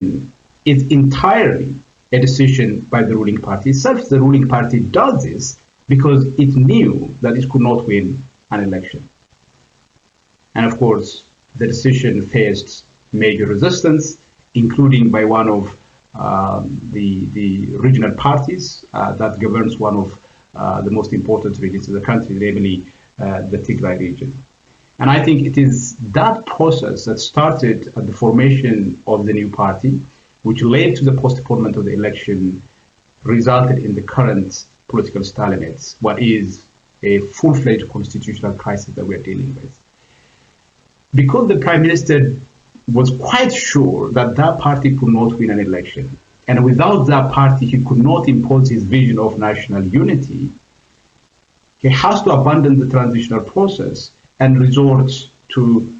is entirely a decision by the ruling party itself. The ruling party does this because it knew that it could not win an election. And of course, the decision faced major resistance, including by one of the regional parties that governs one of the most important regions of the country, namely the Tigray region. And I think it is that process that started at the formation of the new party, which led to the postponement of the election, resulted in the current political stalemate, what is a full-fledged constitutional crisis that we are dealing with. Because the Prime Minister was quite sure that that party could not win an election, and without that party he could not impose his vision of national unity, he has to abandon the transitional process and resort to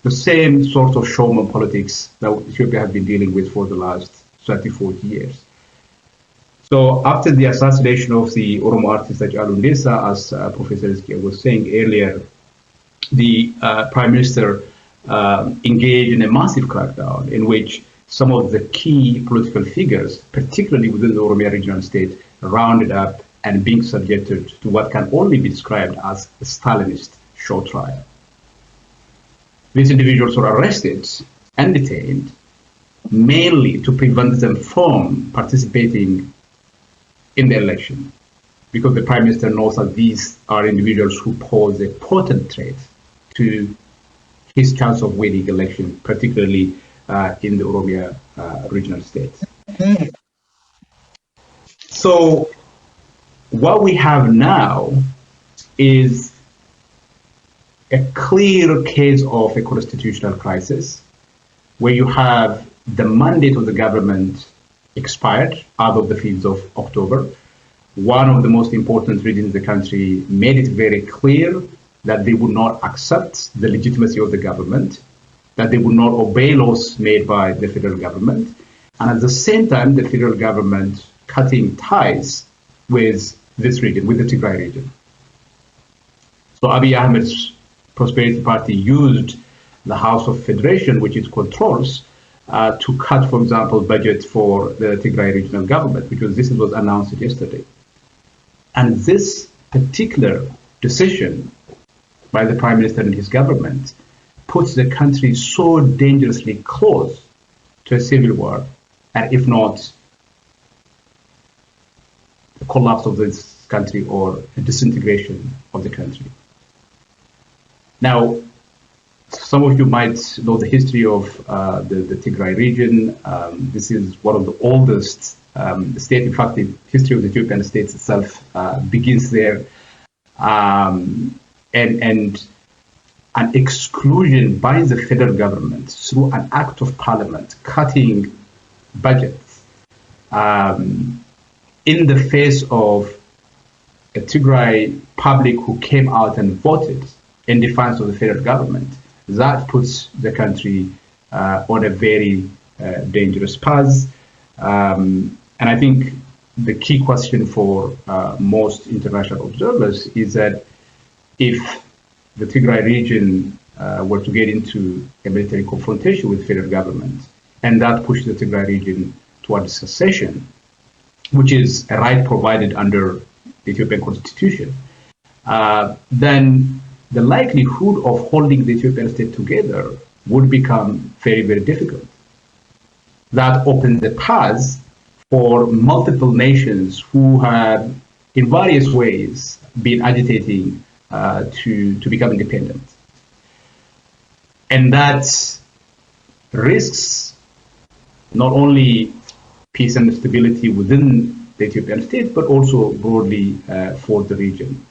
the same sort of showman politics that Ethiopia has been dealing with for the last 30, 40 years. So after the assassination of the Oromo artist Hachalu Hundessa, as Professor Hizkia was saying earlier, the Prime Minister engaged in a massive crackdown in which some of the key political figures, particularly within the Oromia regional state, rounded up and being subjected to what can only be described as a Stalinist show trial. These individuals were arrested and detained mainly to prevent them from participating in the election, because the Prime Minister knows that these are individuals who pose a potent threat to his chance of winning election, particularly in the Oromia regional states. So what we have now is a clear case of a constitutional crisis, where you have the mandate of the government expired as of the 5th of October. One of the most important regions in the country made it very clear that they would not accept the legitimacy of the government, that they would not obey laws made by the federal government, and at the same time, the federal government cutting ties with this region, with the Tigray region. So Abiy Ahmed's Prosperity Party used the House of Federation, which it controls, to cut, for example, budget for the Tigray regional government, because this was announced yesterday. And this particular decision by the Prime Minister and his government puts the country so dangerously close to a civil war, and if not the collapse of this country or a disintegration of the country. Now, some of you might know the history of the Tigray region. This is one of the oldest states. In fact, the history of the Ethiopian state itself begins there. And an exclusion by the federal government through an act of parliament cutting budgets in the face of a Tigray public who came out and voted in defiance of the federal government, that puts the country on a very dangerous path. And I think the key question for most international observers is that if the Tigray region were to get into a military confrontation with the federal government, and that pushed the Tigray region towards secession, which is a right provided under the Ethiopian constitution, then the likelihood of holding the Ethiopian state together would become very, very difficult. That opens the path for multiple nations who have, in various ways, been agitating to become independent. And that risks not only peace and stability within the Ethiopian state, but also broadly for the region.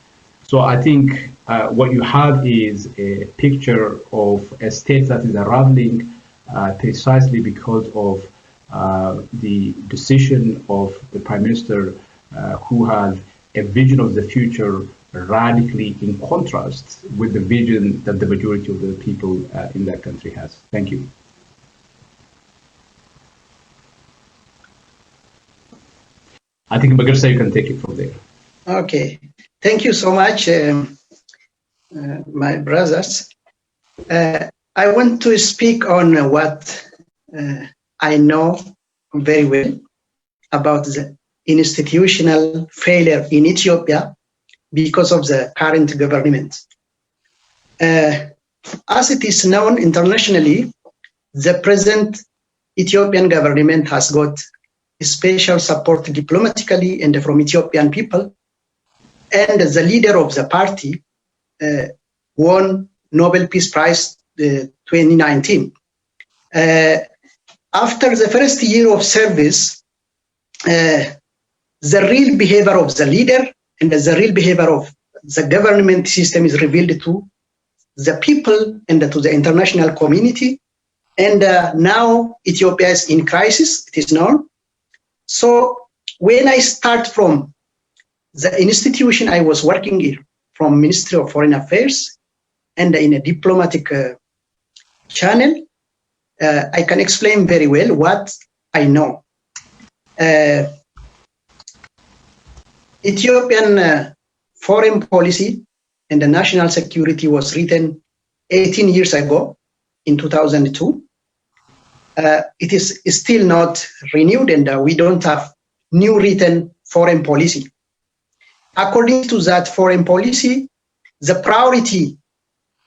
So I think what you have is a picture of a state that is unraveling precisely because of the decision of the Prime Minister who has a vision of the future radically in contrast with the vision that the majority of the people in that country has. Thank you. I think Magarsa, you can take it from there. Okay, thank you so much, my brothers. I want to speak on what I know very well about the institutional failure in Ethiopia because of the current government. As it is known internationally, the present Ethiopian government has got special support diplomatically and from Ethiopian people, and the leader of the party won Nobel Peace Prize 2019. After the first year of service, the real behavior of the leader and the real behavior of the government system is revealed to the people and to the international community. And now Ethiopia is in crisis, it is known. So when I start from the institution I was working in, from Ministry of Foreign Affairs and in a diplomatic channel, I can explain very well what I know. Ethiopian foreign policy and the national security was written 18 years ago in 2002. It is still not renewed, and we don't have new written foreign policy. According to that foreign policy, the priority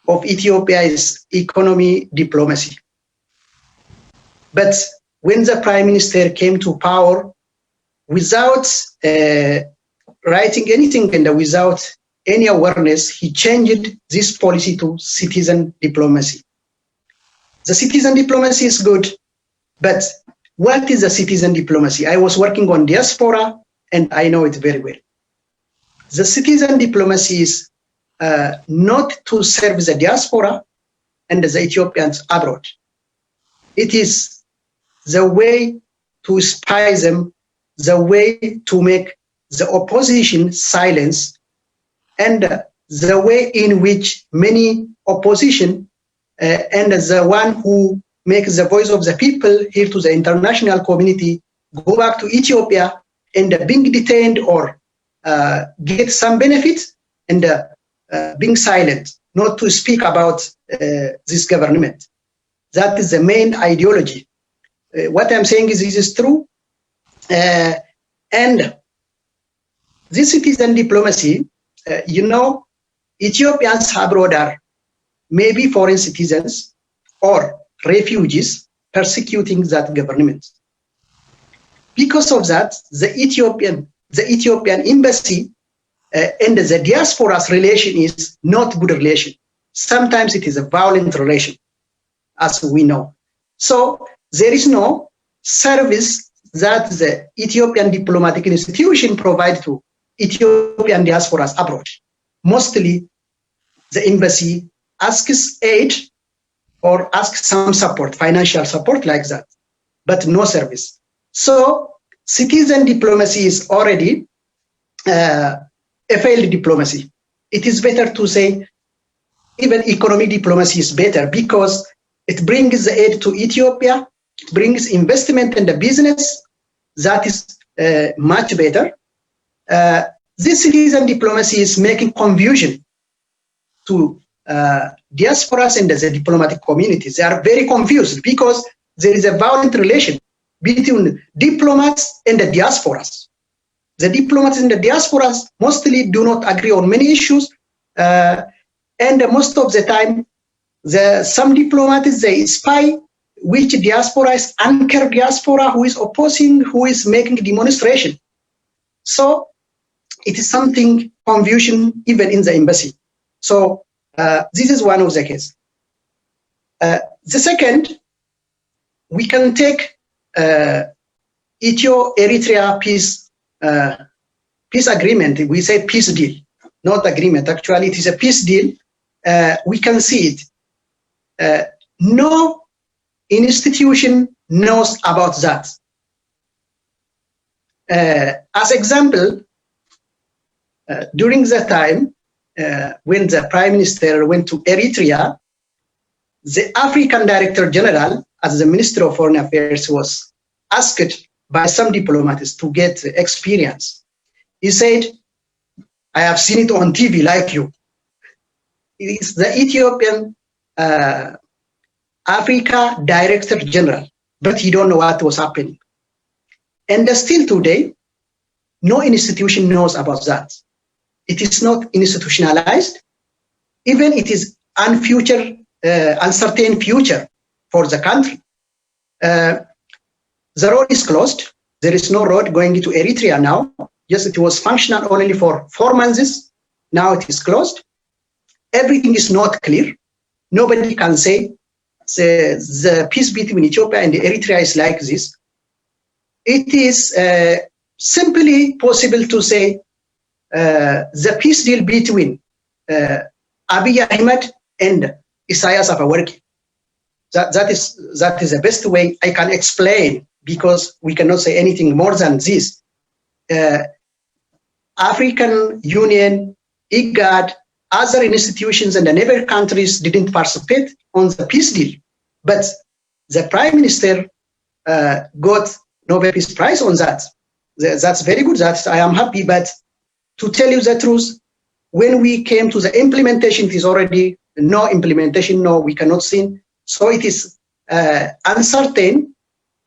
of Ethiopia is economy diplomacy. But when the prime minister came to power, without writing anything and without any awareness, he changed this policy to citizen diplomacy. The citizen diplomacy is good, but what is a citizen diplomacy? I was working on diaspora and I know it very well. The citizen diplomacy is not to serve the diaspora and the Ethiopians abroad. It is the way to spy them, the way to make the opposition silence, and the way in which many opposition and the one who makes the voice of the people here to the international community go back to Ethiopia and being detained or get some benefit and being silent, not to speak about this government. That is the main ideology. What I'm saying is this is true. And this citizen diplomacy, Ethiopians abroad are maybe foreign citizens or refugees persecuting that government. Because of that, the Ethiopian embassy and the diaspora's relation is not good relation. Sometimes it is a violent relation, as we know. So there is no service that the Ethiopian diplomatic institution provide to Ethiopian diasporas abroad. Mostly the embassy asks aid or asks some support, financial support like that, but no service. So citizen diplomacy is already a failed diplomacy. It is better to say even economic diplomacy is better because it brings the aid to Ethiopia, it brings investment in the business. That is much better. This citizen diplomacy is making confusion to diasporas and the diplomatic communities. They are very confused because there is a violent relation between diplomats and the diasporas. The diplomats and the diasporas mostly do not agree on many issues, and most of the time, some diplomats, they spy which diaspora is anchor diaspora, who is opposing, who is making demonstration. So it is something confusion even in the embassy. So this is one of the cases. The second, we can take Ethiopia-Eritrea peace agreement. We say peace deal, not agreement. Actually, it is a peace deal. We can see it. No institution knows about that. As example, during the time when the Prime Minister went to Eritrea, the African Director General, as the Minister of Foreign Affairs, was asked by some diplomats to get experience. He said, I have seen it on TV like you. It is the Ethiopian Africa Director General, but he don't know what was happening. And still today, no institution knows about that. It is not institutionalized. Even it is uncertain future for the country. The road is closed. There is no road going to Eritrea now. Yes, it was functional only for 4 months. Now it is closed. Everything is not clear. Nobody can say the peace between Ethiopia and Eritrea is like this. It is simply possible to say the peace deal between Abiy Ahmed and Isaias Afwerki. That is the best way I can explain, because we cannot say anything more than this. African Union, IGAD, other institutions and the neighbor countries didn't participate on the peace deal, but the Prime Minister got Nobel Peace Prize on that. That's very good. That I am happy. But to tell you the truth, when we came to the implementation, it is already no implementation. No, we cannot see. So it is uncertain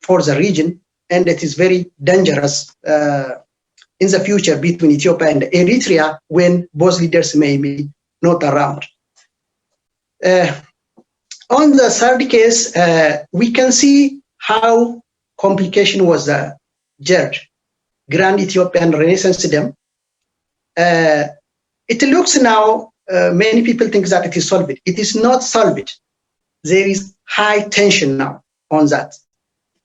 for the region, and it is very dangerous in the future between Ethiopia and Eritrea when both leaders may be not around. On the third case, we can see how complication was judged. Grand Ethiopian Renaissance Dam. It looks now, many people think that it is solved. It is not solved. There is high tension now on that.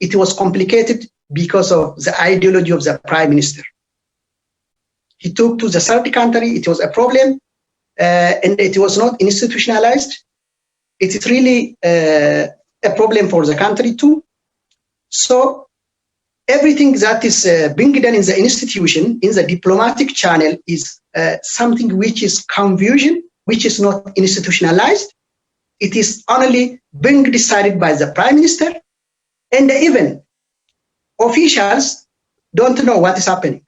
It was complicated because of the ideology of the Prime Minister. He took to the third country, it was a problem, and it was not institutionalized. It is really a problem for the country too. So everything that is being done in the institution, in the diplomatic channel, is something which is confusion, which is not institutionalized. It is only being decided by the Prime Minister, and even officials don't know what is happening.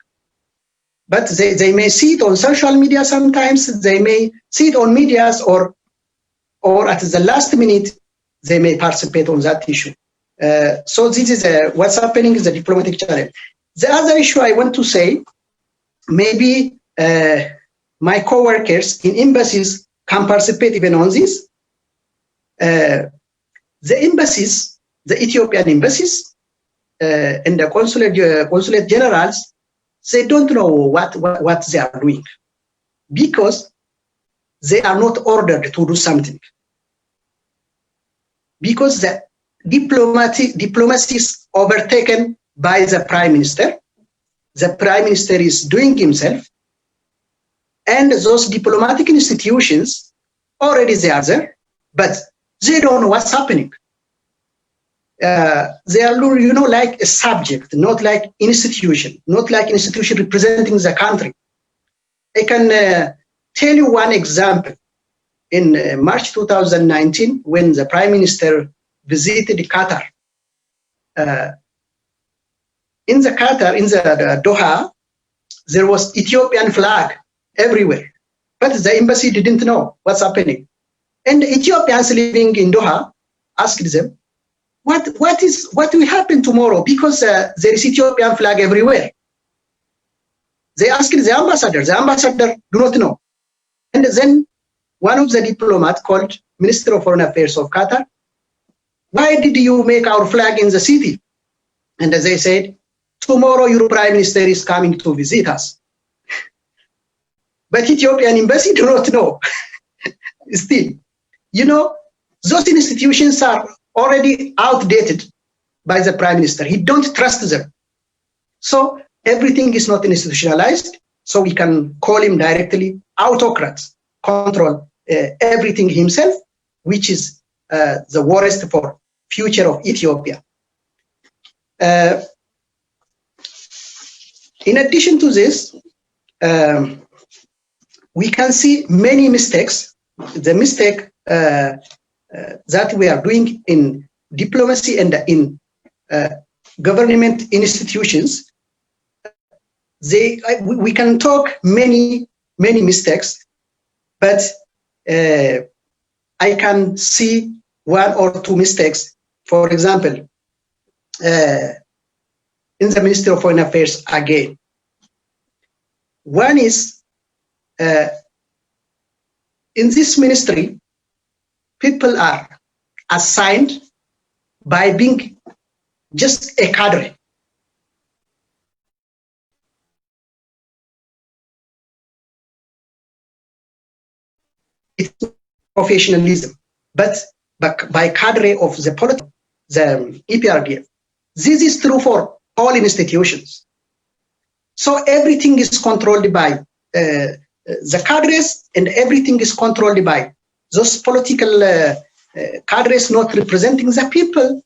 But they may see it on social media sometimes, they may see it on medias, or at the last minute, they may participate on that issue. So this is what's happening in the diplomatic channel. The other issue I want to say, maybe my co-workers in embassies can participate even on this. The embassies, the Ethiopian embassies and the consulate generals, they don't know what they are doing, because they are not ordered to do something. Because the diplomacy is overtaken by the Prime Minister. The Prime Minister is doing himself, and those diplomatic institutions already they are there, but they don't know what's happening. They are, like a subject, not like institution, not like institution representing the country. I can tell you one example. In March 2019, when the Prime Minister visited Qatar, in the Doha, there was Ethiopian flag everywhere, but the embassy didn't know what's happening. And the Ethiopians living in Doha asked them, what will happen tomorrow? Because there is Ethiopian flag everywhere. They asked the ambassador do not know. And then one of the diplomats called Minister of Foreign Affairs of Qatar, why did you make our flag in the city? And they said, tomorrow your Prime Minister is coming to visit us. But Ethiopian embassy do not know. Still, those institutions are already outdated by the Prime Minister. He don't trust them. So everything is not institutionalized. So we can call him directly autocrats, control everything himself, which is the worst for future of Ethiopia. In addition to this, we can see many mistakes. The mistake that we are doing in diplomacy and in government institutions, we can talk many mistakes, but I can see one or two mistakes. For example, in the Ministry of Foreign Affairs again. One is, in this ministry, people are assigned by being just a cadre. It's professionalism, but by cadre of the politics, the EPRDF. This is true for all institutions. So everything is controlled by the cadres, and everything is controlled by those political cadres not representing the people.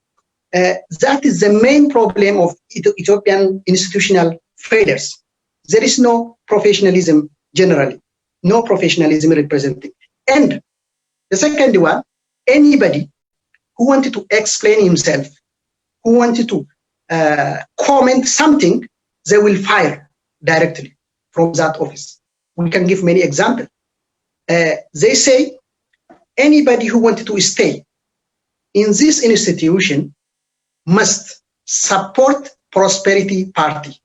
That is the main problem of Ethiopian institutional failures. There is no professionalism generally, no professionalism representing. And the second one, anybody who wanted to explain himself, who wanted to comment something, they will fire directly from that office. We can give many examples. They say anybody who wanted to stay in this institution must support Prosperity Party.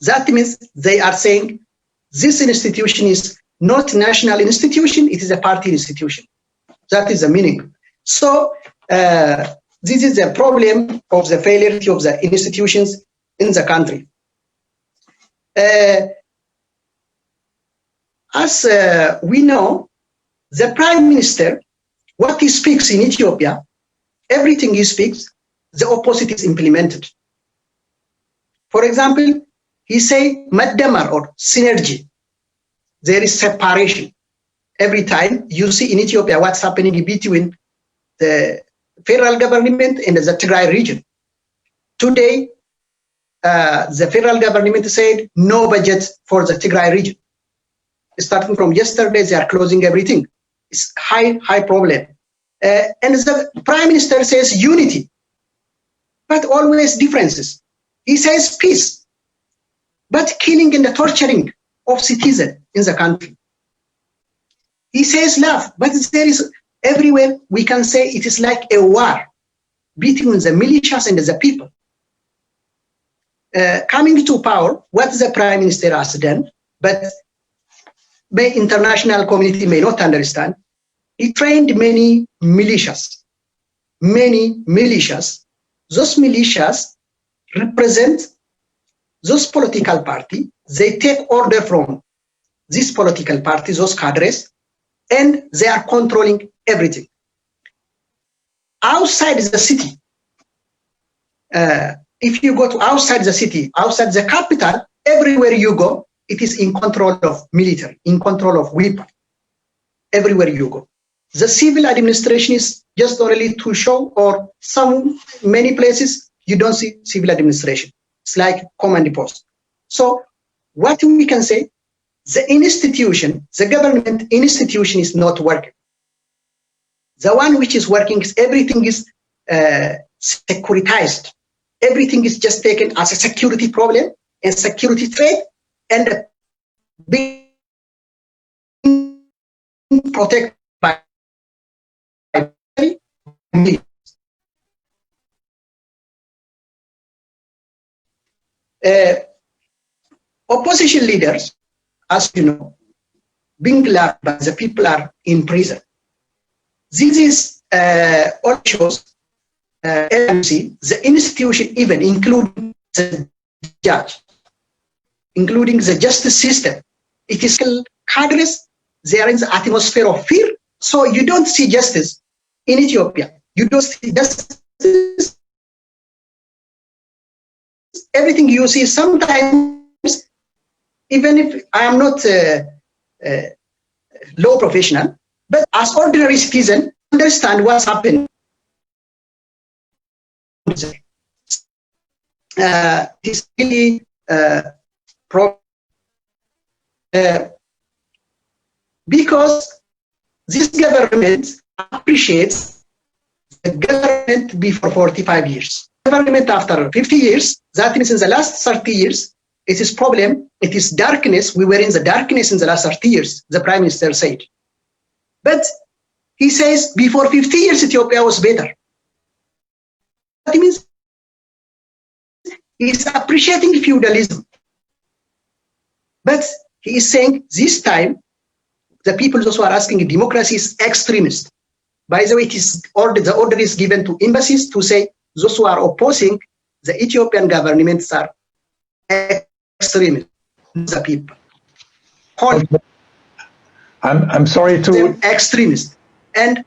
That means they are saying this institution is not national institution, it is a party institution. That is the meaning. So this is the problem of the failure of the institutions in the country. As we know, the Prime Minister, what he speaks in Ethiopia, everything he speaks, the opposite is implemented. For example, he say Maddamar or synergy. There is separation. Every time you see in Ethiopia what's happening between the federal government and the Tigray region. Today, the federal government said no budget for the Tigray region. Starting from yesterday, they are closing everything. It's high problem. And the Prime Minister says unity, but always differences. He says peace, but killing and the torturing of citizens in the country. He says love, but there is everywhere we can say it is like a war between the militias and the people. Coming to power, what the Prime Minister has done, but the international community may not understand, he trained many militias. Those militias represent those political parties. They take order from this political party, those cadres, and they are controlling everything. Outside the city, if you go to outside the city, outside the capital, everywhere you go, it is in control of military, in control of weapons, everywhere you go. The civil administration is just only to show, or many places you don't see civil administration. It's like command post. So what we can say, the institution, the government institution is not working. The one which is working is everything is securitized. Everything is just taken as a security problem and security threat, and being protected by opposition leaders, as you know, being loved by the people are in prison. This is all shows LMC, the institution, even including the judge, including the justice system. It is cadres, they are in the atmosphere of fear, so you don't see justice in Ethiopia. You don't see justice. Everything you see, sometimes, even if I am not law professional, but as ordinary citizen, understand what's happening. This really because this government appreciates the government before 45 years. Government after 50 years, that means in the last 30 years, it is problem, it is darkness. We were in the darkness in the last 30 years, the Prime Minister said. But he says before 50 years, Ethiopia was better. That means is appreciating feudalism. But he is saying this time, the people, those who are asking democracy, is extremist. By the way, the order is given to embassies to say those who are opposing the Ethiopian governments are extremists, the people. Okay. I'm sorry to extremists. And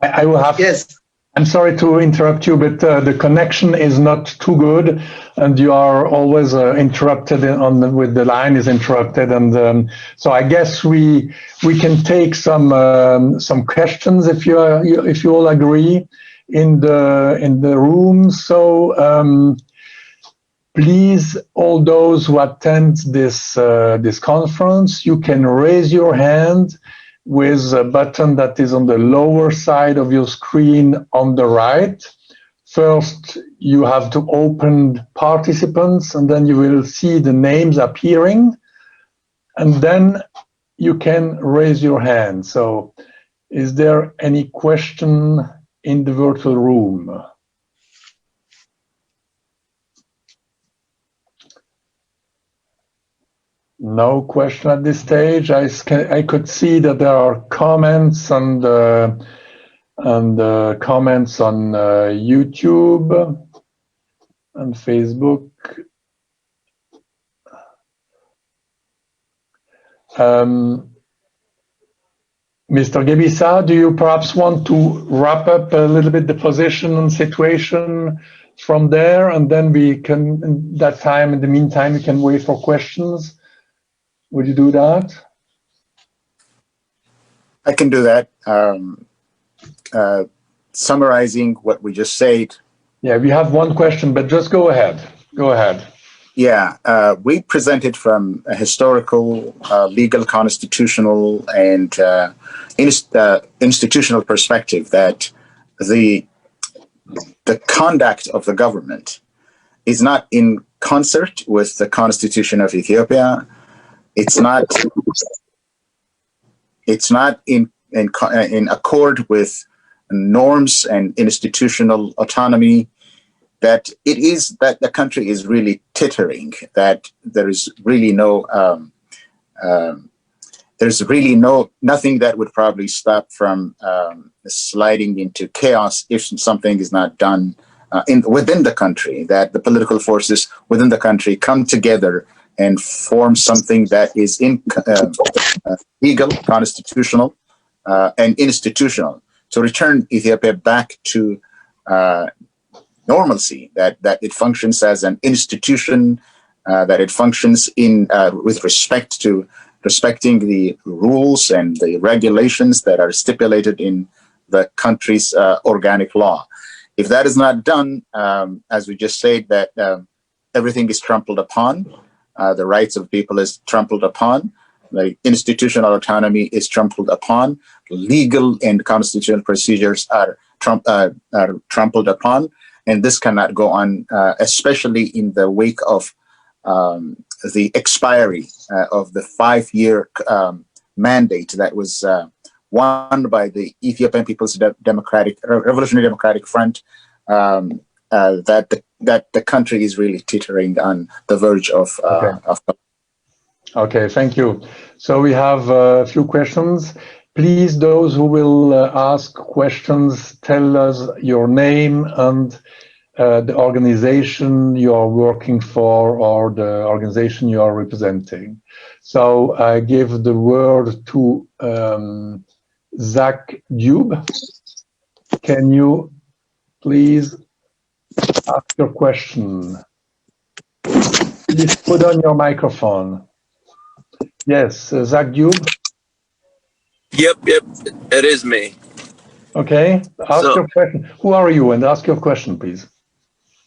I will have. Yes. I'm sorry to interrupt you, but the connection is not too good, and you are always interrupted with the line is interrupted, and so I guess we can take some questions if you all agree in the room. So please, all those who attend this conference, you can raise your hand with a button that is on the lower side of your screen on the right. First, you have to open participants, and then you will see the names appearing, and then you can raise your hand. So, is there any question in the virtual room? No question at this stage. I could see that there are comments and comments on YouTube and Facebook. Mr. Gebisa, do you perhaps want to wrap up a little bit the position and situation from there, and then we can, in that time, in the meantime, we can wait for questions? Would you do that? I can do that. Summarizing what we just said. Yeah, we have one question, but just go ahead. Go ahead. Yeah, we presented from a historical, legal, constitutional, and institutional perspective that the conduct of the government is not in concert with the Constitution of Ethiopia. It's not in accord with norms and institutional autonomy, that the country is really tittering, that there is really nothing that would probably stop from sliding into chaos if something is not done within the country, that the political forces within the country come together and form something that is legal, constitutional, and institutional to return Ethiopia back to normalcy, that it functions as an institution, that it functions with respect to respecting the rules and the regulations that are stipulated in the country's organic law. If that is not done, as we just said, that everything is trampled upon. The rights of people is trampled upon. The institutional autonomy is trampled upon. Legal and constitutional procedures are trampled upon. And this cannot go on, especially in the wake of the expiry of the 5-year mandate that was won by the Ethiopian People's Revolutionary Democratic Front, that the country is really teetering on the verge of. Okay, thank you. So we have a few questions. Please, those who will ask questions, tell us your name and the organization you are working for or the organization you are representing. So I give the word to Zach Dube. Can you please ask your question? Please put on your microphone. Yes, Zach Dube. Yep, it is me. Okay, ask your question. Who are you? And ask your question, please.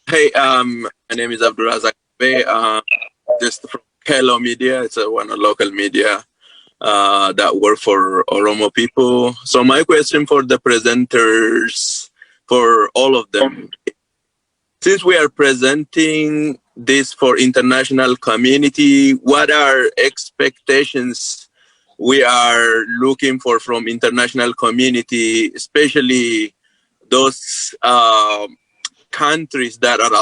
Hey, my name is Abdurazak Bey, just from Hello Media. It's one local media that work for Oromo people. So my question for the presenters, for all of them, since we are presenting this for international community, what are expectations we are looking for from international community, especially those countries that are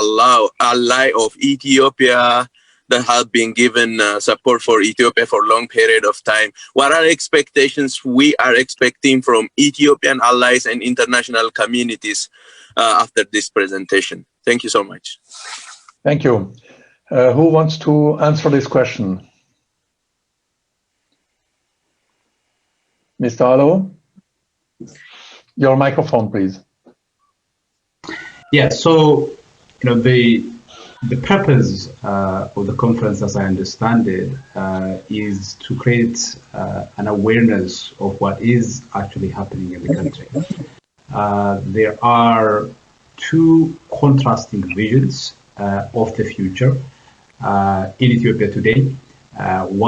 ally of Ethiopia, that have been given support for Ethiopia for a long period of time. What are expectations we are expecting from Ethiopian allies and international communities after this presentation? Thank you so much. Thank you. Who wants to answer this question? Mr. Allo? Your microphone, please. Yeah, so the purpose of the conference, as I understand it, is to create an awareness of what is actually happening in the country. There are two contrasting visions of the future in Ethiopia today.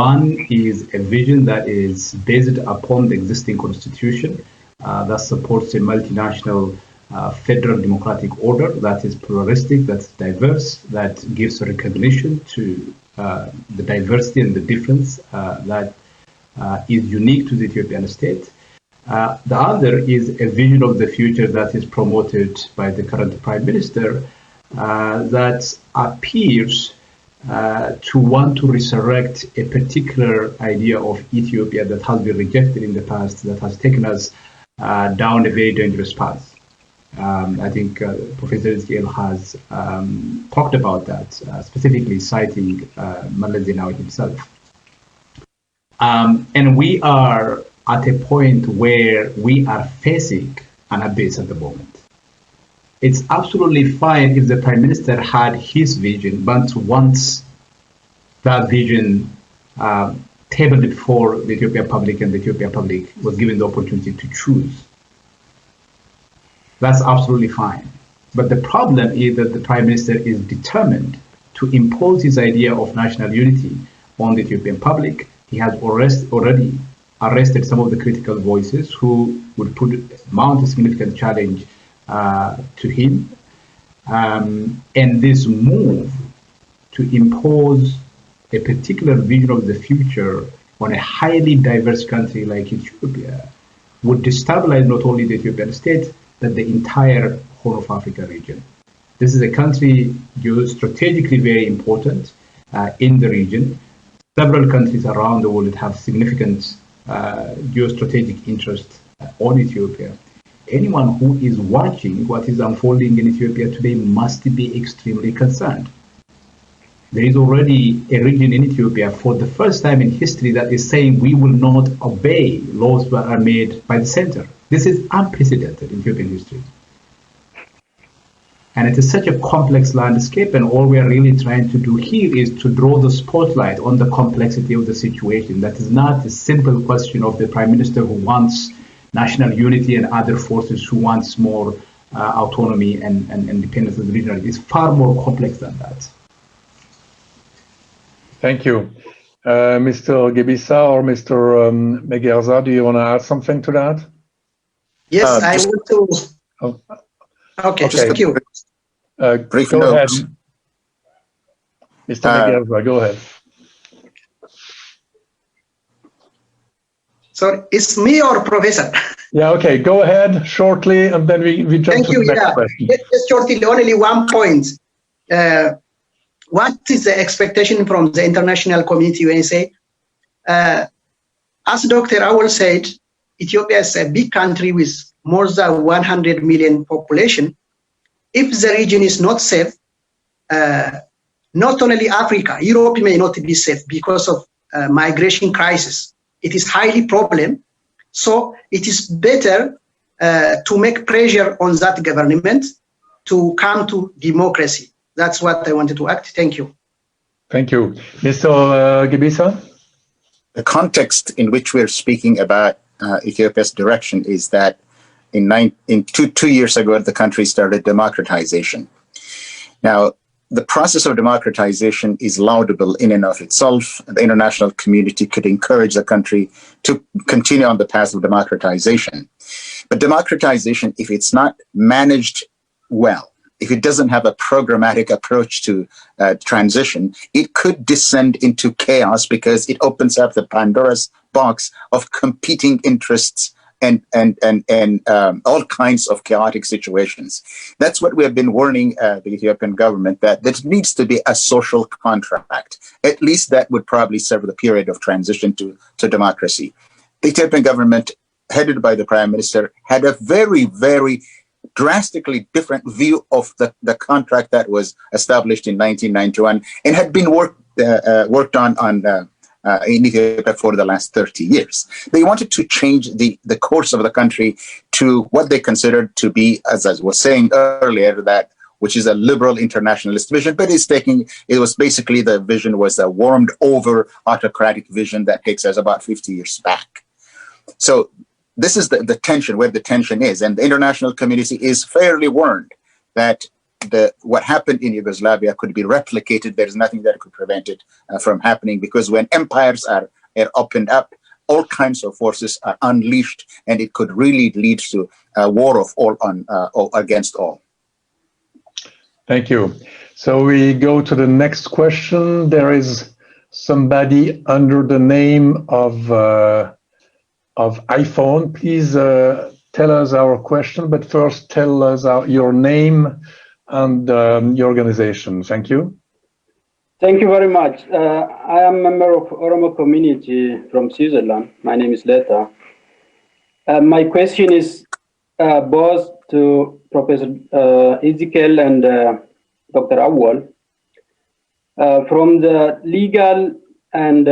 One is a vision that is based upon the existing constitution that supports a multinational federal democratic order that is pluralistic, that's diverse, that gives recognition to the diversity and the difference that is unique to the Ethiopian state. The other is a vision of the future that is promoted by the current Prime Minister that appears to want to resurrect a particular idea of Ethiopia that has been rejected in the past, that has taken us down a very dangerous path. I think Professor Ezekiel has talked about that, specifically citing Meles Zenawi himself. And we are at a point where we are facing an abyss at the moment. It's absolutely fine if the Prime Minister had his vision, but once that vision tabled before the Ethiopian public and the Ethiopian public was given the opportunity to choose, that's absolutely fine. But the problem is that the Prime Minister is determined to impose his idea of national unity on the Ethiopian public. He has already arrested some of the critical voices who would mount a significant challenge to him. And this move to impose a particular vision of the future on a highly diverse country like Ethiopia would destabilize not only the Ethiopian state, but the entire Horn of Africa region. This is a country geostrategically very important in the region. Several countries around the world have significant geostrategic interest on Ethiopia. Anyone who is watching what is unfolding in Ethiopia today must be extremely concerned. There is already a region in Ethiopia for the first time in history that is saying we will not obey laws that are made by the center. This is unprecedented in Ethiopian history. And it is such a complex landscape, and all we are really trying to do here is to draw the spotlight on the complexity of the situation. That is not a simple question of the Prime Minister who wants national unity and other forces who wants more autonomy and independence of the region. It is far more complex than that. Thank you. Mr. Gebisa or Mr. Megerza, do you want to add something to that? Yes, I want to. Oh. Okay, thank you. Go ahead. Mr. Megerza, go ahead. Sorry, it's me or Professor? Yeah, okay, go ahead shortly, and then we jump to the next question. Just shortly, only one point. What is the expectation from the international community when you say, as Dr. Awal said, Ethiopia is a big country with more than 100 million population. If the region is not safe, not only Africa, Europe may not be safe because of migration crisis. It is highly problem. So it is better to make pressure on that government to come to democracy. That's what I wanted to add. Thank you. Thank you. Mr. Gebisa? The context in which we're speaking about Ethiopia's direction is that two years ago, the country started democratization. Now, the process of democratization is laudable in and of itself. The international community could encourage the country to continue on the path of democratization. But democratization, if it's not managed well, if it doesn't have a programmatic approach to transition, it could descend into chaos because it opens up the Pandora's box of competing interests all kinds of chaotic situations. That's what we have been warning the Ethiopian government, that there needs to be a social contract. At least that would probably serve the period of transition to democracy. The Ethiopian government, headed by the prime minister, had a very, very drastically different view of the contract that was established in 1991 and had been worked on in Ethiopia for the last 30 years. They wanted to change the course of the country to what they considered to be, as I was saying earlier, which is a liberal internationalist vision, but the vision was a warmed over autocratic vision that takes us about 50 years back. So this is the tension, where the tension is, and the international community is fairly warned that what happened in Yugoslavia could be replicated. There is nothing that could prevent it from happening, because when empires are opened up, all kinds of forces are unleashed, and it could really lead to a war of all against all. Thank you. So we go to the next question. There is somebody under the name of iPhone. Please tell us our question, but first tell us your name and your organization. Thank you. Thank you very much. I am a member of Oromo community from Switzerland. My name is Leta. My question is both to Professor Ezekiel and Dr. Awal. From the legal and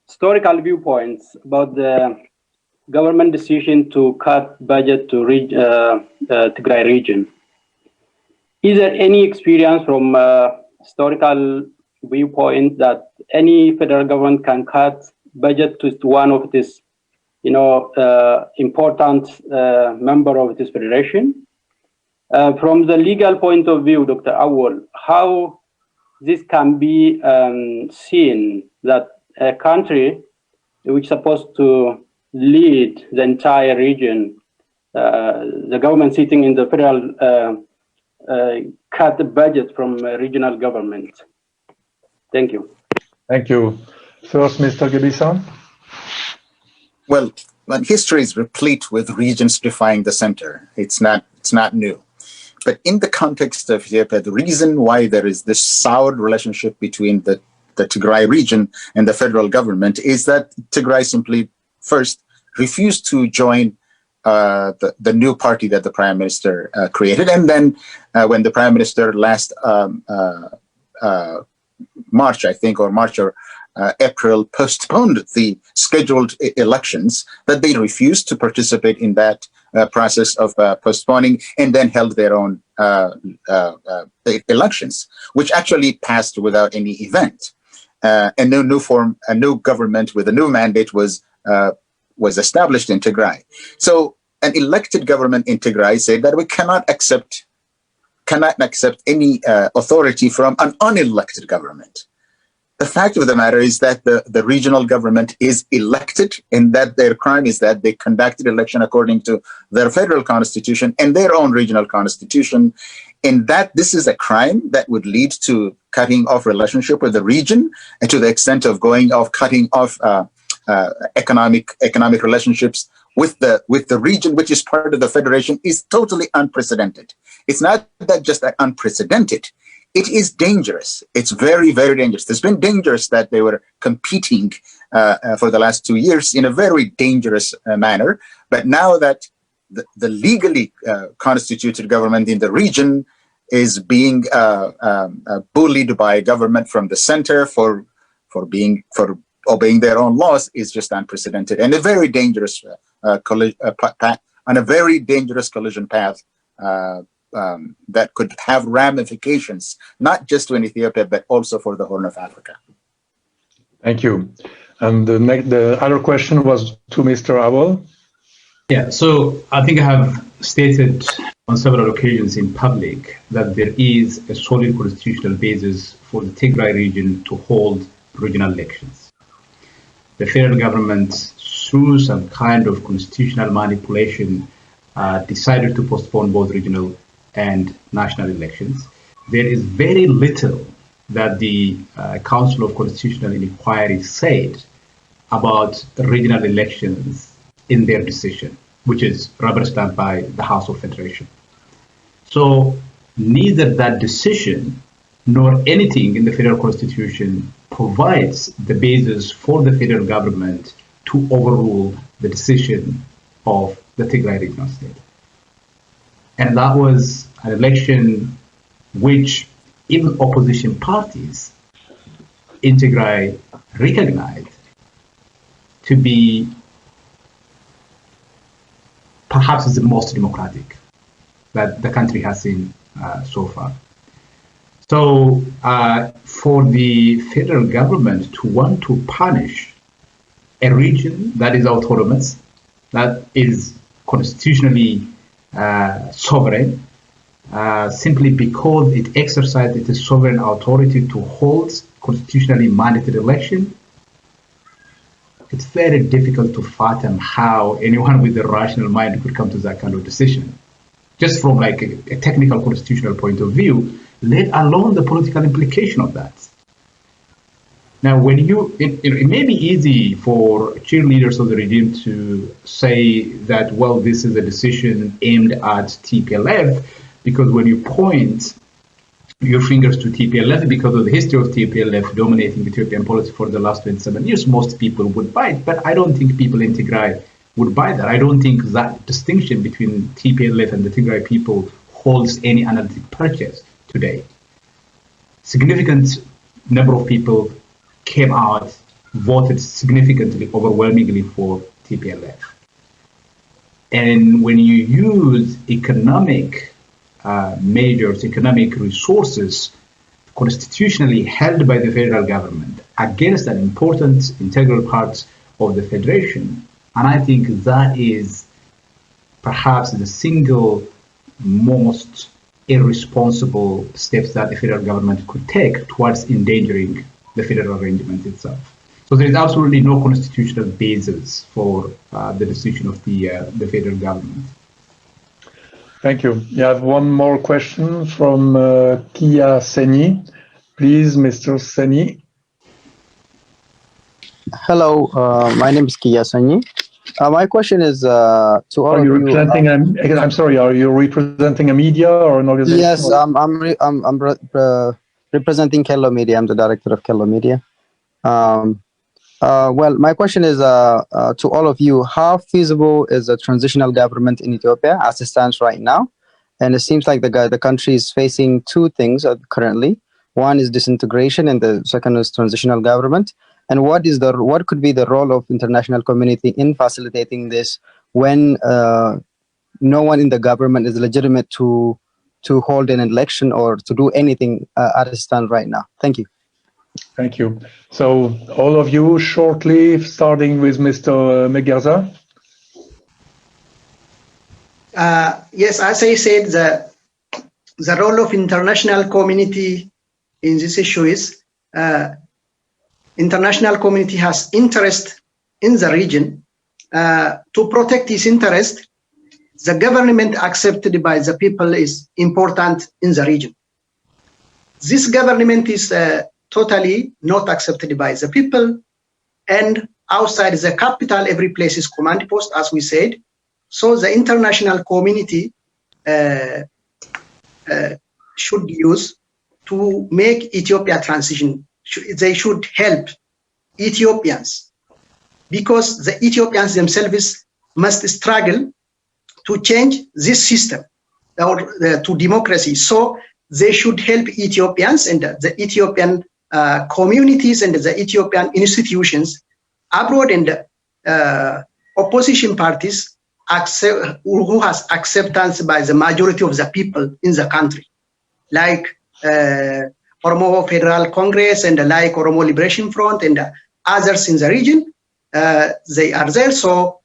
historical viewpoints about the government decision to cut budget to Tigray region, is there any experience from historical viewpoint that any federal government can cut budget to one of this, important member of this federation? From the legal point of view, Dr. Awal, how this can be seen that a country which is supposed to lead the entire region, the government sitting in the federal cut the budget from regional government. Thank you. Thank you. First, Mr. Gebisa. Well, history is replete with regions defying the center. It's not new. But in the context of Ethiopia, the reason why there is this soured relationship between the Tigray region and the federal government is that Tigray simply first refused to join the new party that the prime minister created. And then when the prime minister last March, I think, or March or April, postponed the scheduled elections, that they refused to participate in that process of postponing, and then held their own elections, which actually passed without any event. And a new government with a new mandate was established in Tigray. So an elected government in Tigray said that we cannot accept any authority from an unelected government. The fact of the matter is that the regional government is elected, and that their crime is that they conducted election according to their federal constitution and their own regional constitution, and that this is a crime that would lead to cutting off relationship with the region, and to the extent of cutting off economic relationships with the region, which is part of the federation, is totally unprecedented. It's not that just unprecedented. It is dangerous. It's very, very dangerous. It's been dangerous that they were competing for the last 2 years in a very dangerous manner. But now that the legally constituted government in the region is being bullied by government from the center for obeying their own laws, is just unprecedented, and a very dangerous collision path that could have ramifications, not just in Ethiopia, but also for the Horn of Africa. Thank you. And the other question was to Mr. Awal. Yeah, so I think I have stated on several occasions in public that there is a solid constitutional basis for the Tigray region to hold regional elections. The federal government, through some kind of constitutional manipulation, decided to postpone both regional and national elections. There is very little that the Council of Constitutional Inquiry said about regional elections in their decision, which is rubber stamped by the House of Federation. So neither that decision nor anything in the federal constitution provides the basis for the federal government to overrule the decision of the Tigray regional state. And that was an election which even opposition parties in Tigray recognized to be perhaps the most democratic that the country has seen so far. So for the federal government to want to punish a region that is autonomous, that is constitutionally sovereign, simply because it exercised its sovereign authority to hold constitutionally mandated election, it's very difficult to fathom how anyone with a rational mind could come to that kind of decision. Just from like a technical constitutional point of view, let alone the political implication of that. Now, when it may be easy for cheerleaders of the regime to say that, well, this is a decision aimed at TPLF, because when you point your fingers to TPLF because of the history of TPLF dominating Ethiopian politics for the last 27 years, most people would buy it. But I don't think people in Tigray would buy that. I don't think that distinction between TPLF and the Tigray people holds any analytic purchase today. Significant number of people came out, voted significantly, overwhelmingly for TPLF. And when you use economic measures, economic resources constitutionally held by the federal government against an important integral part of the federation, and I think that is perhaps the single most irresponsible steps that the federal government could take towards endangering the federal arrangement itself. So there is absolutely no constitutional basis for the decision of the federal government. Thank you. You have one more question from Kia Seni. Please, Mr. Seni. Hello, my name is Kia Seni. My question is to all are you of you. I'm sorry. Are you representing a media or an organization? Yes, I'm representing Kello Media. I'm the director of Kello Media. Well, my question is to all of you: how feasible is a transitional government in Ethiopia as it stands right now? And it seems like the country is facing two things currently. One is disintegration, and the second is transitional government. And what could be the role of international community in facilitating this when no one in the government is legitimate to hold an election or to do anything as it stands right now? Thank you. Thank you. So all of you shortly, starting with Mr. Megerza. Yes, as I said, the role of international community in this issue is international community has interest in the region. To protect its interest, the government accepted by the people is important in the region. This government is totally not accepted by the people, and outside the capital, every place is command post, as we said. So the international community should use to make Ethiopia transition. They should help Ethiopians, because the Ethiopians themselves must struggle to change this system or to democracy. So they should help Ethiopians and the Ethiopian communities and the Ethiopian institutions abroad and opposition parties who has acceptance by the majority of the people in the country, like Oromo Federal Congress and like Oromo Liberation Front and others in the region. They are there. So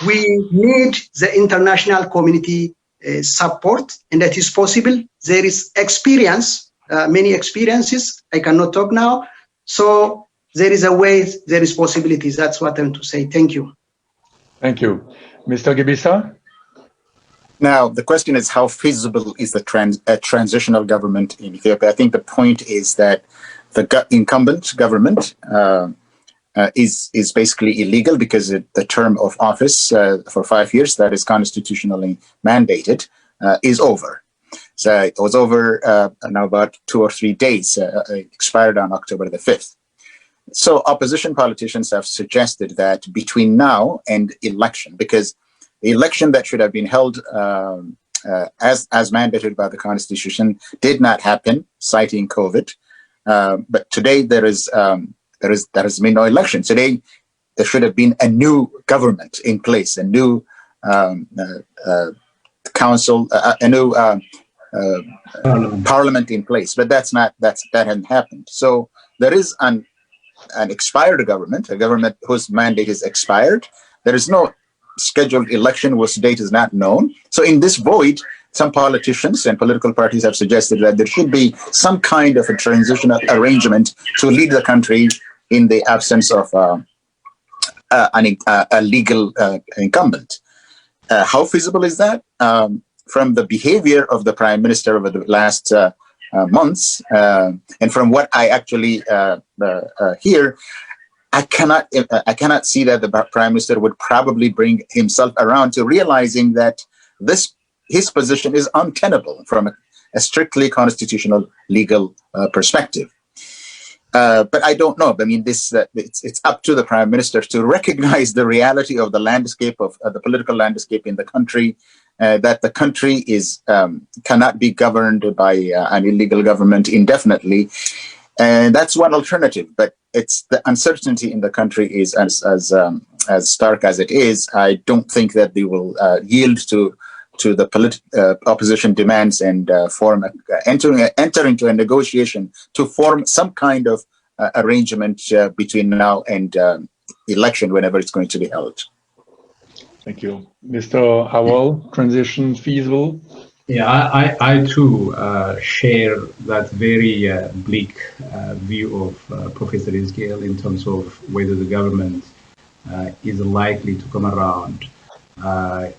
we need the international community support, and that is possible. There is experience, many experiences. I cannot talk now. So there is a way, there is possibilities. That's what I'm to say. Thank you. Thank you. Mr. Gebisa? Now, the question is, how feasible is the transitional government in Ethiopia? I think the point is that the incumbent government is basically illegal because the term of office for 5 years that is constitutionally mandated is over. So it was over now about 2 or 3 days, expired on October the 5th. So opposition politicians have suggested that between now and election, because the election that should have been held as mandated by the Constitution did not happen, citing COVID. But today there has been no election. Today there should have been a new government in place, a new council, a new parliament in place. But that hasn't happened. So there is an expired government, a government whose mandate is expired. There is no scheduled election whose date is not known. So in this void, some politicians and political parties have suggested that there should be some kind of a transitional arrangement to lead the country in the absence of a legal incumbent. How feasible is that? From the behavior of the Prime Minister over the last months, and from what I actually hear, I cannot see that the Prime Minister would probably bring himself around to realizing that his position is untenable from a strictly constitutional legal perspective. But I don't know. I mean, it's up to the Prime Minister to recognize the reality of the landscape of the political landscape in the country. That the country cannot be governed by an illegal government indefinitely, and that's one alternative. But it's the uncertainty in the country is as stark as it is. I don't think that they will yield to the opposition demands and enter into a negotiation to form some kind of arrangement between now and election, whenever it's going to be held. Thank you. Mr. Awal, transition feasible? Yeah, I too share that very bleak view of Professor Isgail in terms of whether the government is likely to come around,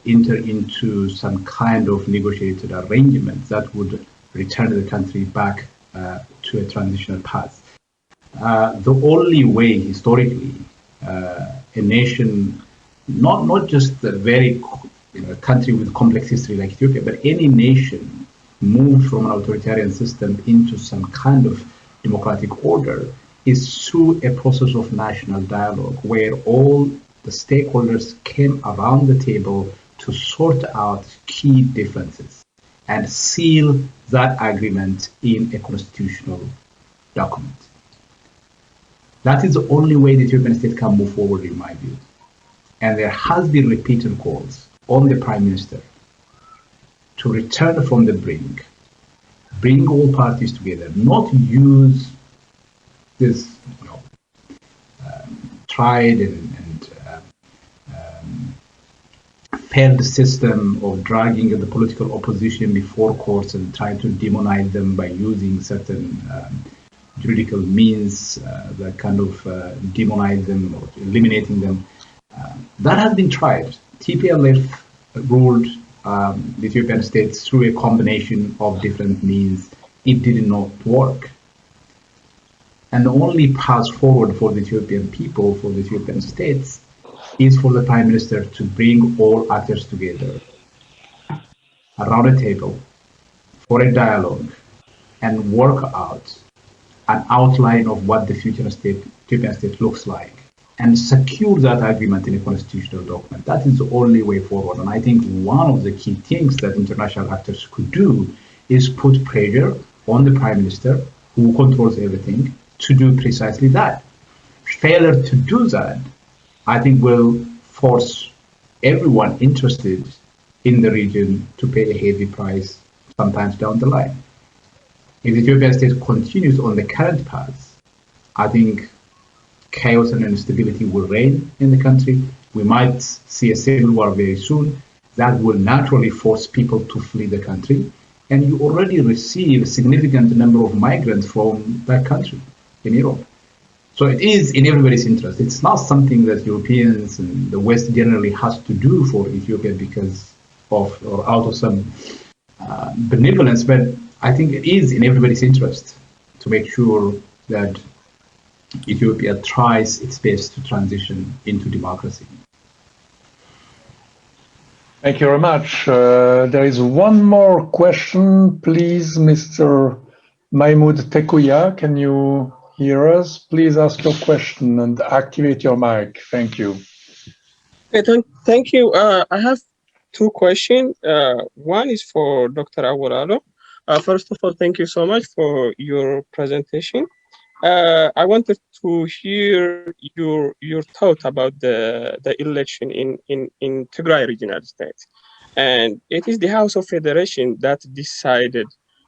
enter into some kind of negotiated arrangement that would return the country back to a transitional path. The only way historically a nation, not just a very country with complex history like Ethiopia, but any nation moved from an authoritarian system into some kind of democratic order is through a process of national dialogue where all the stakeholders came around the table to sort out key differences and seal that agreement in a constitutional document. That is the only way the Ethiopian state can move forward, in my view. And there has been repeated calls on the Prime Minister to return from the brink, bring all parties together, not use this tried and failed system of dragging the political opposition before courts and trying to demonize them by using certain juridical means that kind of demonize them or eliminating them. That has been tried. TPLF ruled the Ethiopian state through a combination of different means. It did not work. And the only path forward for the Ethiopian people, for the Ethiopian states, is for the Prime Minister to bring all actors together around a table for a dialogue and work out an outline of what the future Ethiopian state looks like and secure that agreement in a constitutional document. That is the only way forward. And I think one of the key things that international actors could do is put pressure on the Prime Minister, who controls everything, to do precisely that. Failure to do that, I think, will force everyone interested in the region to pay a heavy price sometimes down the line. If the Ethiopian state continues on the current path, I think chaos and instability will reign in the country. We might see a civil war very soon. That will naturally force people to flee the country. And you already receive a significant number of migrants from that country in Europe. So it is in everybody's interest. It's not something that Europeans and the West generally has to do for Ethiopia because of or out of some benevolence, but I think it is in everybody's interest to make sure that Ethiopia tries its best to transition into democracy. Thank you very much. There is one more question, please, Mr. Mahmoud Tekuya. Can you hear us? Please ask your question and activate your mic. Thank you. Okay, thank you. I have two questions. One is for Dr. Awolalo. First of all, thank you so much for your presentation. I wanted to hear your thought about the election in Tigray regional state. And it is the House of Federation that decided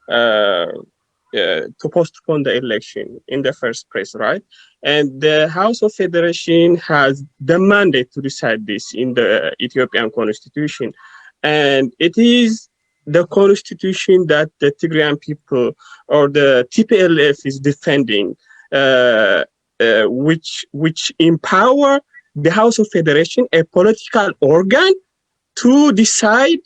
to postpone the election in the first place, right? And the House of Federation has the mandate to decide this in the Ethiopian constitution. And it is the constitution that the Tigrayan people or the TPLF is defending, which empower the House of Federation, a political organ, to decide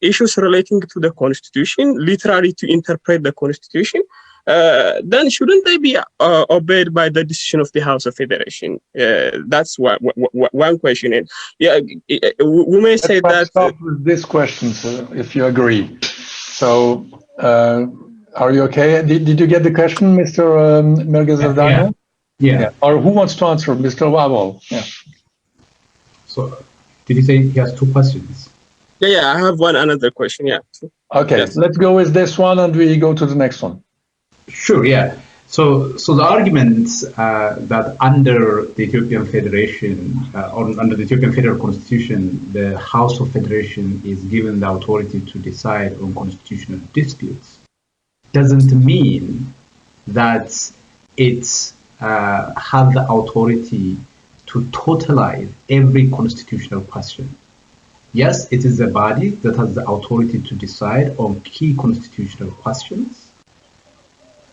issues relating to the constitution, literally to interpret the constitution. Then shouldn't they be obeyed by the decision of the House of Federation? That's one question. And yeah, we may say that. Start with this question, sir, if you agree. So, are you okay? Did you get the question, Mr. Mergezadano? Yeah. Or who wants to answer, Mr. Wawol? Yeah. So, did you say he has two questions? Yeah, I have another question. Yeah. Okay, yes. Let's go with this one, and we go to the next one. Sure. Yeah. So the arguments that under the Ethiopian Federation or under the Ethiopian Federal Constitution, the House of Federation is given the authority to decide on constitutional disputes, doesn't mean that it has the authority to totalize every constitutional question. Yes, it is a body that has the authority to decide on key constitutional questions,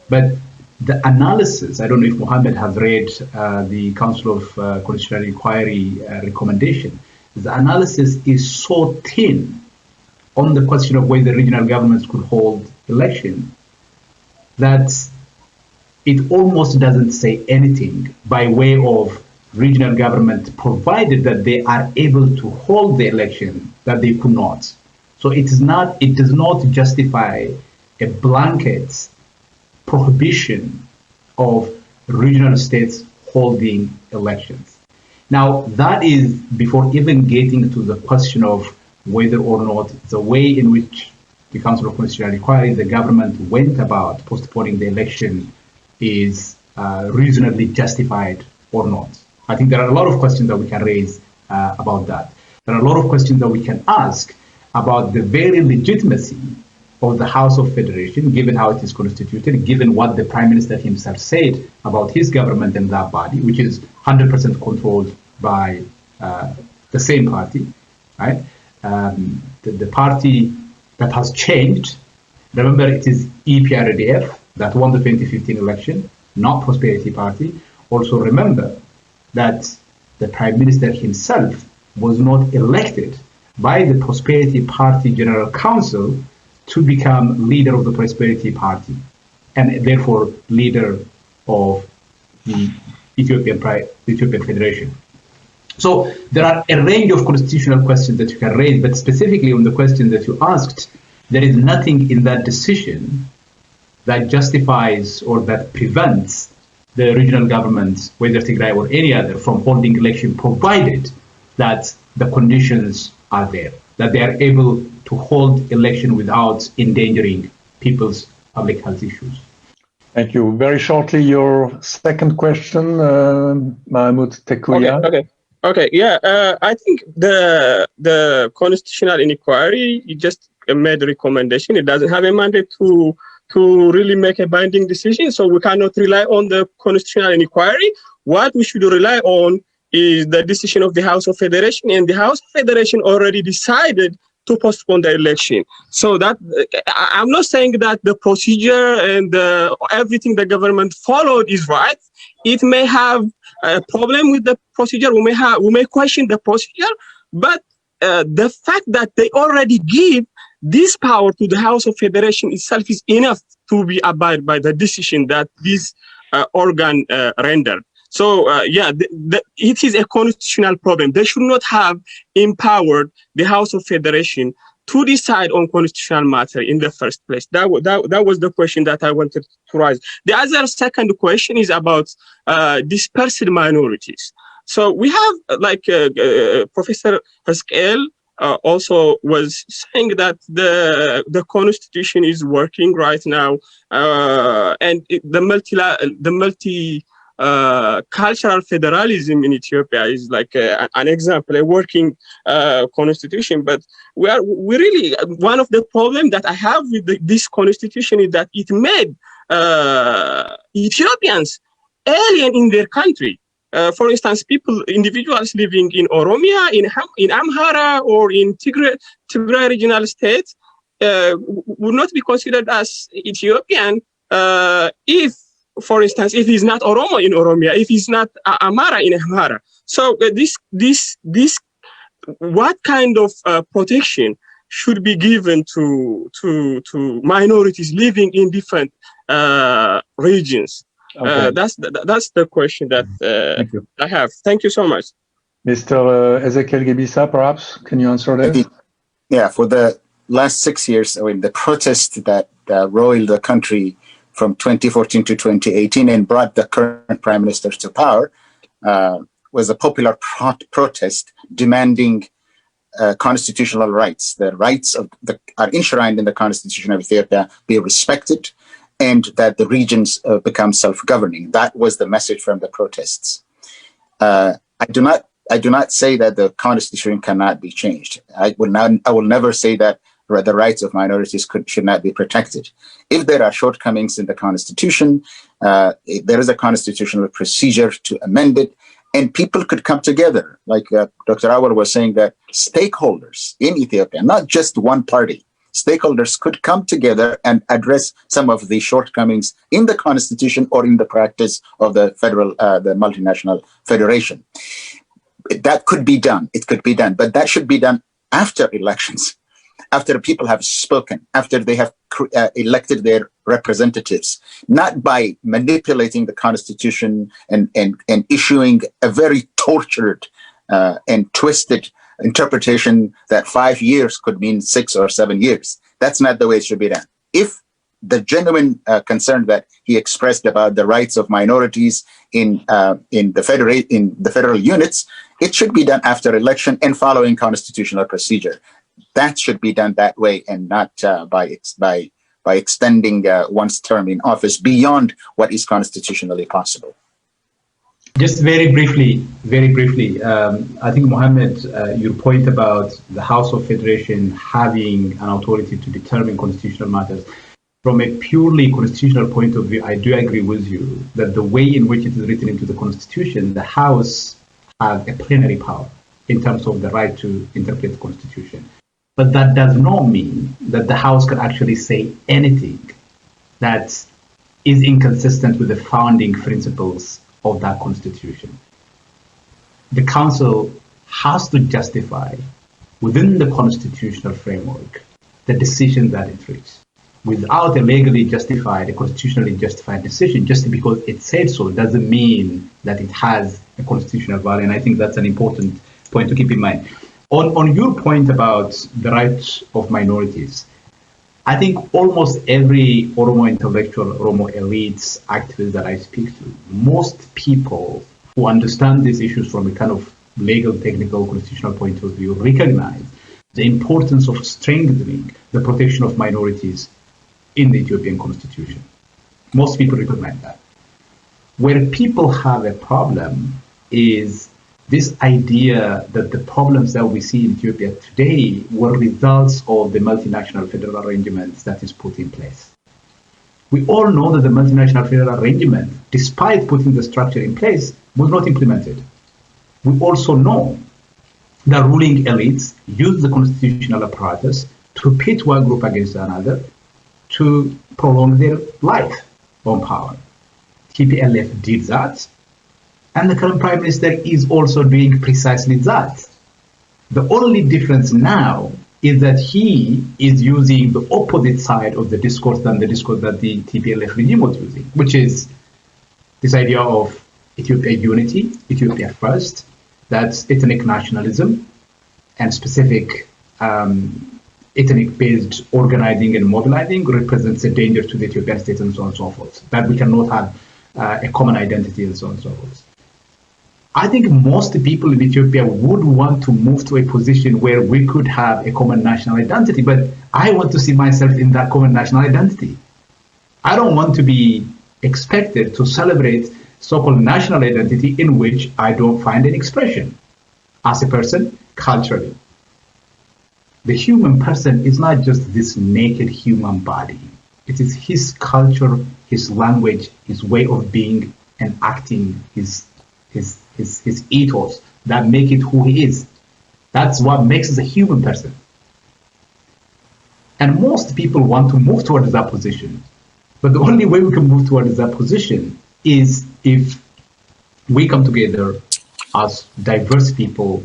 but the analysis, I don't know if Mohammed has read the Council of Constitutional Inquiry recommendation, the analysis is so thin on the question of whether regional governments could hold election that it almost doesn't say anything by way of regional government, provided that they are able to hold the election, that they could not. So it does not justify a blanket prohibition of regional states holding elections. Now, that is before even getting to the question of whether or not the way in which the Council of Constitutional Inquiry, the government went about postponing the election is reasonably justified or not. I think there are a lot of questions that we can raise about that. There are a lot of questions that we can ask about the very legitimacy of the House of Federation, given how it is constituted, given what the Prime Minister himself said about his government and that body, which is 100% controlled by the same party, right? The party that has changed, remember it is EPRDF that won the 2015 election, not Prosperity Party. Also remember that the Prime Minister himself was not elected by the Prosperity Party General Council to become leader of the Prosperity Party and therefore leader of the Ethiopian Federation. So there are a range of constitutional questions that you can raise, but specifically on the question that you asked, there is nothing in that decision that justifies or that prevents the regional governments, whether Tigray or any other, from holding election, provided that the conditions are there, that they are able to hold election without endangering people's public health issues. Thank you. Very shortly, your second question, Mahmoud Tekuya. Okay. Yeah, I think the Constitutional Inquiry just made a recommendation. It doesn't have a mandate to really make a binding decision, so we cannot rely on the Constitutional Inquiry. What we should rely on is the decision of the House of Federation, and the House of Federation already decided to postpone the election. So that I'm not saying that the procedure and everything the government followed is right. It may have a problem with the procedure. We may question the procedure, but the fact that they already give this power to the House of Federation itself is enough to be abide by the decision that this organ rendered. So it is a constitutional problem. They should not have empowered the House of Federation to decide on constitutional matter in the first place. That was the question that I wanted to raise. The other second question is about dispersed minorities. So we have, like Professor Haskell also was saying, that the constitution is working right now, and the cultural federalism in Ethiopia is like an example, a working constitution. But we really, one of the problems that I have with this constitution is that it made Ethiopians alien in their country. For instance, individuals living in Oromia, in Amhara, or in Tigray regional states would not be considered as Ethiopian if, for instance, if he's not Oromo in Oromia, if he's not Amhara in Amhara. So what kind of protection should be given to minorities living in different regions? Okay. That's the question that I have. Thank you so much. Mr. Ezekiel Gebisa, perhaps, can you answer that? Yeah, for the last 6 years, I mean, the protest that roiled the country from 2014 to 2018 and brought the current prime minister to power was a popular protest demanding constitutional rights. The rights are enshrined in the Constitution of Ethiopia be respected, and that the regions become self-governing. That was the message from the protests. I do not say that the Constitution cannot be changed. I will never say that the rights of minorities should not be protected. If there are shortcomings in the Constitution, there is a constitutional procedure to amend it, and people could come together. Like Dr. Awal was saying, that stakeholders in Ethiopia, not just one party, stakeholders could come together and address some of the shortcomings in the Constitution or in the practice of the multinational federation. That could be done. It could be done, but that should be done after elections, after people have spoken, after they have elected their representatives, not by manipulating the Constitution and issuing a very tortured and twisted interpretation that 5 years could mean 6 or 7 years. That's not the way it should be done. If the genuine concern that he expressed about the rights of minorities in the federal units, it should be done after election and following constitutional procedure. That should be done that way, and not by extending one's term in office beyond what is constitutionally possible. Just very briefly, I think, Mohammed, your point about the House of Federation having an authority to determine constitutional matters, from a purely constitutional point of view, I do agree with you that the way in which it is written into the Constitution, the House has a plenary power in terms of the right to interpret the Constitution. But that does not mean that the House can actually say anything that is inconsistent with the founding principles of that Constitution. The Council has to justify within the constitutional framework the decision that it reaches. Without a legally justified, a constitutionally justified decision, just because it said so doesn't mean that it has a constitutional value. And I think that's an important point to keep in mind. On your point about the rights of minorities, I think almost every Oromo intellectual, Oromo elites, activists that I speak to, most people who understand these issues from a kind of legal, technical, constitutional point of view recognize the importance of strengthening the protection of minorities in the Ethiopian constitution. Most people recognize that. Where people have a problem is this idea that the problems that we see in Ethiopia today were results of the multinational federal arrangements that is put in place. We all know that the multinational federal arrangement, despite putting the structure in place, was not implemented. We also know that ruling elites use the constitutional apparatus to pit one group against another to prolong their life on power. TPLF did that, and the current Prime Minister is also doing precisely that. The only difference now is that he is using the opposite side of the discourse than the discourse that the TPLF regime was using, which is This idea of Ethiopia unity, Ethiopia first, that's ethnic nationalism and specific ethnic-based organizing and mobilizing represents a danger to the Ethiopian state and so on and so forth, that we cannot have a common identity and so on and so forth. I think most people in Ethiopia would want to move to a position where we could have a common national identity, but I want to see myself in that common national identity. I don't want to be expected to celebrate so-called national identity in which I don't find an expression as a person culturally. The human person is not just this naked human body. It is his culture, his language, his way of being and acting, his ethos that make it who he is. That's what makes us a human person. And most people want to move towards that position. But the only way we can move towards that position is if we come together as diverse people,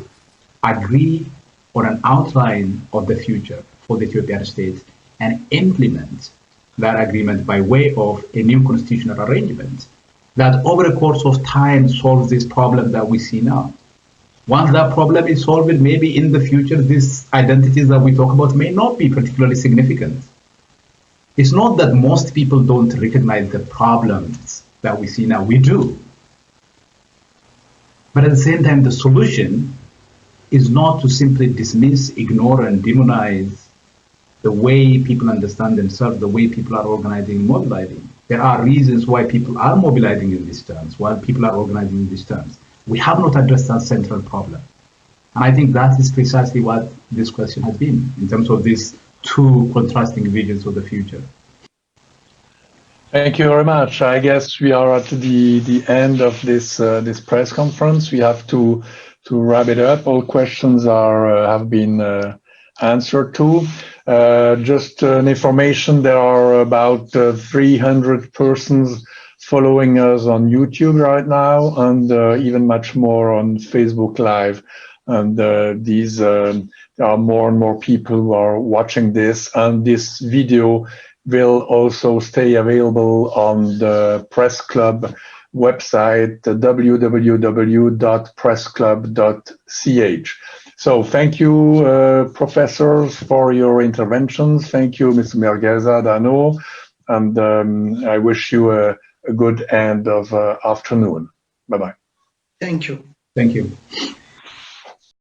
agree on an outline of the future for the Ethiopian state, and implement that agreement by way of a new constitutional arrangement that over the course of time solves this problem that we see now. Once that problem is solved, maybe in the future, these identities that we talk about may not be particularly significant. It's not that most people don't recognize the problems that we see now. We do. But at the same time, the solution is not to simply dismiss, ignore, and demonize the way people understand themselves, the way people are organizing and mobilizing. There are reasons why people are mobilizing in these terms, why people are organizing in these terms. We have not addressed that central problem. And I think that is precisely what this question has been in terms of these two contrasting visions of the future. Thank you very much. I guess we are at the end of this this press conference. We have to wrap it up. All questions have been answered to. Just an information, there are about 300 persons following us on YouTube right now, and even much more on Facebook Live. And there are more and more people who are watching this, and this video will also stay available on the Press Club website, www.pressclub.ch. So thank you, professors, for your interventions. Thank you, Mr. Mergueza Dano, and I wish you a good end of afternoon. Bye-bye. Thank you. Thank you.